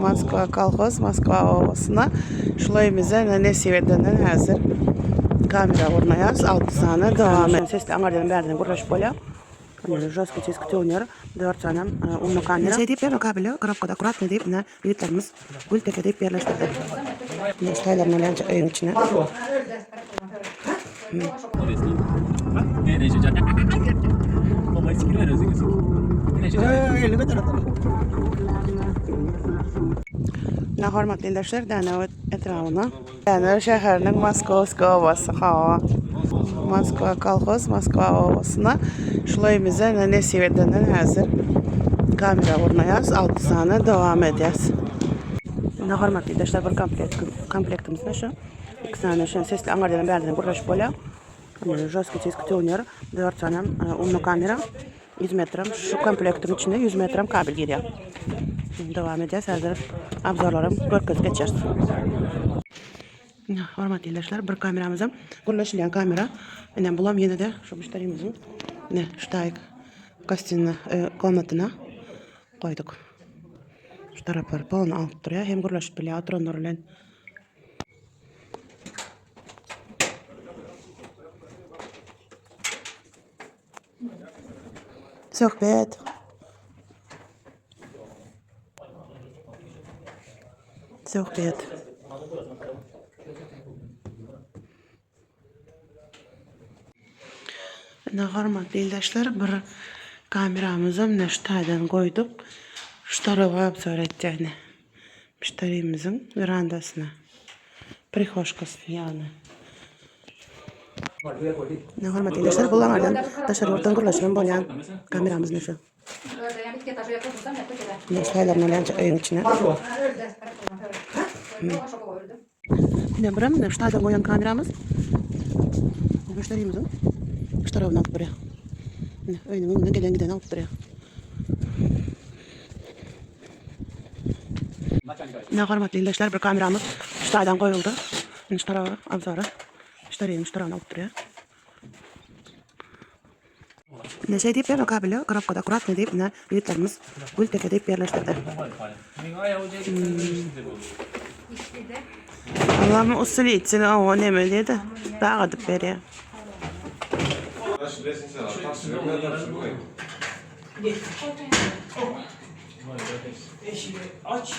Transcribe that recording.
Moskva kolxoz, Moskva ovasına şulayımıza Nesiver'den hazır kamera ornayaz 6 tane devam et. Sesli angardan berden kurlaş bola. Жестко теск тюнер, 4 tane unlu kamera. Seydi per kablo, kropkoda akkurat deyip ne bilitlerimiz gülteke deyip yerleştirdik. Staylarını önce öğün içine. Ne hormatlı arkadaşlar, dana etrafına. Dana şehirinin Moskova ovası hava. Moskva kolxoz, Moskva ovasına şulayımıza Nesiver'den hazır kamera ornayaz 6 tane devam edeceğiz. Ne hormatlı arkadaşlar, bir komplektimiz ne şu? 2 tane sesli angardan berden kurlaş bola. Жестко теск тюнер, 4 tane unlu kamera. 100 metre. Şu komplektin içinde 100 metre kabel giriyor. Devam edeceğiz. Hazır abzorlarım göz geçeriz. Hormatlı arkadaşlar, bir kameramızın kurlaşılan kamera. Ben bulam yine de şu müşterimizin штайк gazetinin komnatına koyduk. Şu tarafları falan alıp duruyor. Hem kurlaşıp bile atronlarla. Sohbet. Sohbet. Hormatlı arkadaşlar, bir kameramızı neştadan koyduk. Şu tarafa abzor edeceğini. Müşterimizin verandasına. Prixoşkası yani. Hormatlı arkadaşlar, bulanlardan dışarı ortadan kurlaşılan boyan kameramız ne şu? Staylarını önce öğün içine. Yine buram staydan koyan kameramız. Müşterimizin şu tarafına alıp buraya. Öğünün önüne gelen giden alıp buraya. Hormatlı arkadaşlar, bir kameramız staydan koyuldu. Şu tarafa abzora. Müşterinin şu tarafına alıp buraya. Şey deyip ver kablo, kropkoda akkurat deyip ne bilitlerimiz gülteke deyip yerleştirdik. Allah'ım usulü için o ne mi dedi? Dağıdıp veriyor. Aç.